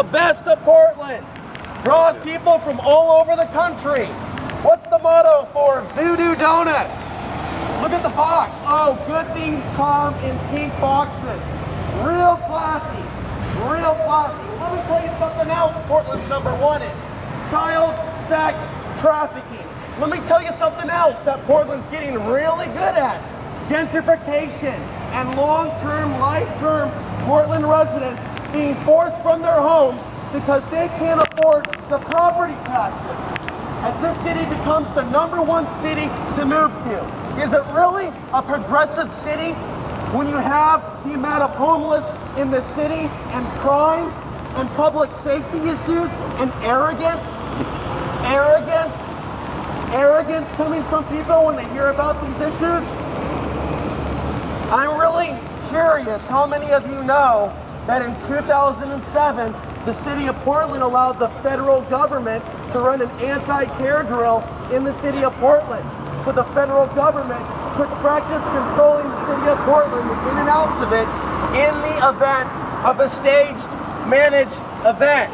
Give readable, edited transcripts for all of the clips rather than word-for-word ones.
the best of Portland. Draws people from all over the country. What's the motto for Voodoo Donuts? Look at the box. Oh, good things come in pink boxes. Real classy. Real classy. Let me tell you something else Portland's #1 in. Child sex trafficking. Let me tell you something else that Portland's getting really good at. Gentrification and long-term, life-term Portland residents being forced from their homes because they can't afford the property taxes. As this city becomes the #1 city to move to. Is it really a progressive city when you have the amount of homeless in the city and crime and public safety issues and arrogance coming from people when they hear about these issues? I'm really curious how many of you know that in 2007, the city of Portland allowed the federal government to run an anti-terror drill in the city of Portland. So the federal government could practice controlling the city of Portland, the in and outs of it, in the event of a staged, managed event.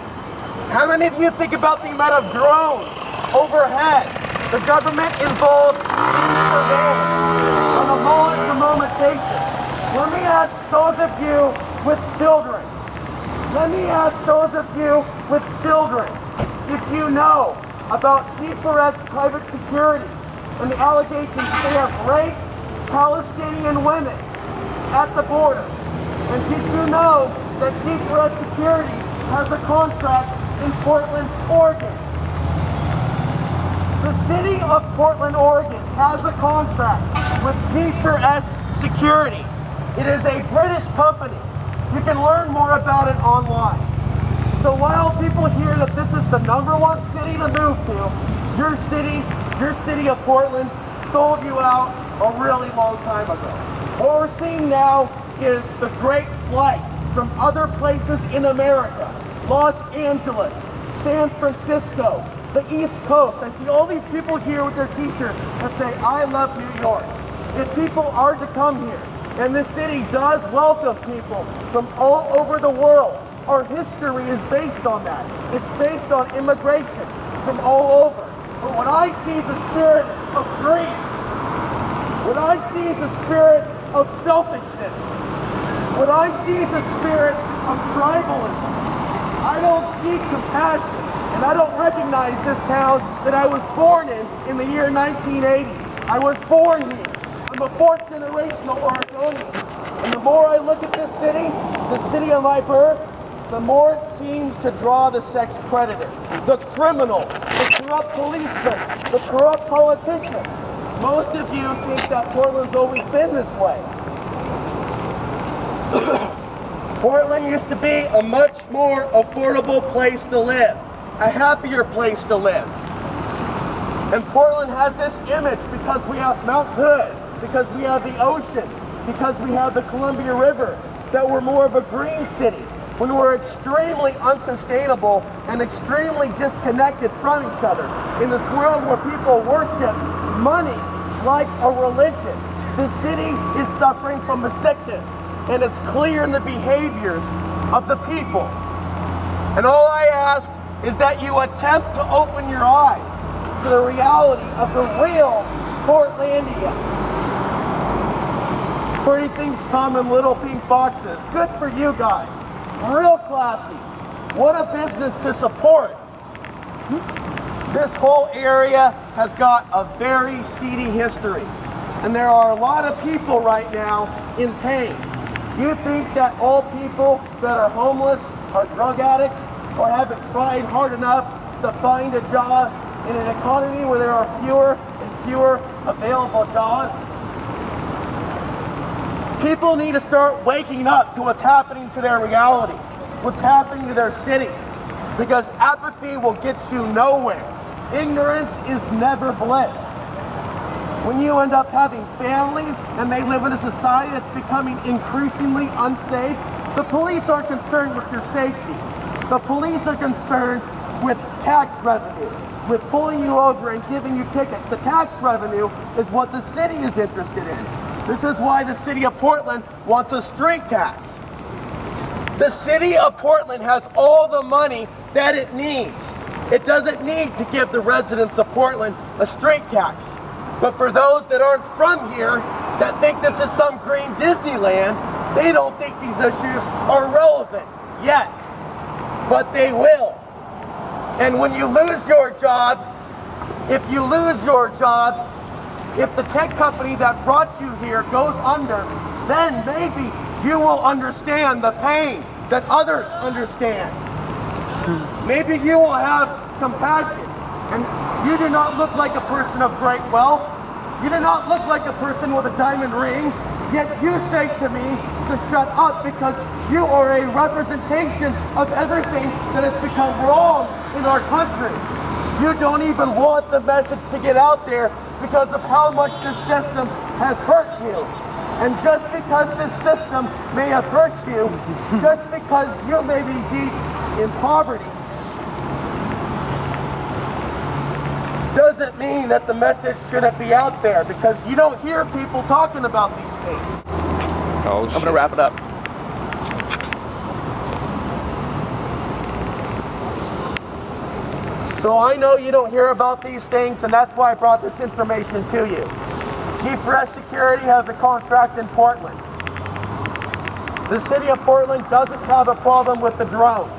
How many of you think about the amount of drones overhead? The government involved in surveillance on a moment-to-moment basis. Let me ask those of you with children. Let me ask those of you with children if you know about G4S private security and the allegations they have raped Palestinian women at the border. And did you know that G4S security has a contract in Portland, Oregon? The city of Portland, Oregon has a contract with G4S security. It is a British company. You can learn more about it online. So while people hear that this is the #1 city to move to, your city of Portland sold you out a really long time ago. What we're seeing now is the great flight from other places in America. Los Angeles, San Francisco, the East Coast. I see all these people here with their t-shirts that say, I love New York. If people are to come here, and this city does welcome people from all over the world, our history is based on that. It's based on immigration from all over. But what I see is a spirit of greed. What I see is a spirit of selfishness. What I see is a spirit of tribalism. I don't see compassion, and I don't recognize this town that I was born in the year 1980. I was born here. I'm a fourth-generational Oregonian. And the more I look at this city of my birth, the more it seems to draw the sex predator, the criminal, the corrupt policeman, the corrupt politician. Most of you think that Portland's always been this way. Portland used to be a much more affordable place to live, a happier place to live. And Portland has this image because we have Mount Hood, because we have the ocean, because we have the Columbia River, that we're more of a green city, when we're extremely unsustainable and extremely disconnected from each other. In this world where people worship money like a religion, the city is suffering from a sickness, and it's clear in the behaviors of the people. And all I ask is that you attempt to open your eyes to the reality of the real Portlandia. Pretty things come in little pink boxes. Good for you guys. Real classy. What a business to support. This whole area has got a very seedy history. And there are a lot of people right now in pain. You think that all people that are homeless are drug addicts or haven't tried hard enough to find a job in an economy where there are fewer and fewer available jobs? People need to start waking up to what's happening to their reality, what's happening to their cities, because apathy will get you nowhere. Ignorance is never bliss. When you end up having families and they live in a society that's becoming increasingly unsafe, the police aren't concerned with your safety. The police are concerned with tax revenue, with pulling you over and giving you tickets. The tax revenue is what the city is interested in. This is why the city of Portland wants a street tax. The city of Portland has all the money that it needs. It doesn't need to give the residents of Portland a straight tax. But for those that aren't from here, that think this is some green Disneyland, they don't think these issues are relevant yet. But they will. And when you lose your job, if you lose your job, if the tech company that brought you here goes under, then maybe you will understand the pain that others understand. Maybe you will have compassion. And you do not look like a person of great wealth. You do not look like a person with a diamond ring. Yet you say to me to shut up because you are a representation of everything that has become wrong in our country. You don't even want the message to get out there because of how much this system has hurt you. And just because this system may have hurt you, just because you may be deep in poverty, doesn't mean that the message shouldn't be out there, because you don't hear people talking about these things. Oh, shit. I'm gonna wrap it up. So I know you don't hear about these things, and that's why I brought this information to you. G4S Security has a contract in Portland. The city of Portland doesn't have a problem with the drones.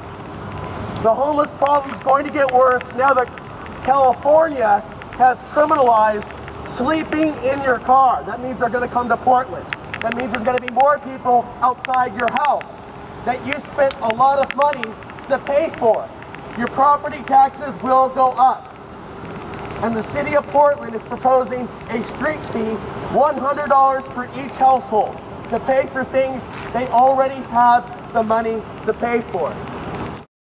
The homeless problem is going to get worse now that California has criminalized sleeping in your car. That means they're going to come to Portland. That means there's going to be more people outside your house that you spent a lot of money to pay for. Your property taxes will go up. And the city of Portland is proposing a street fee, $100 for each household, to pay for things they already have the money to pay for.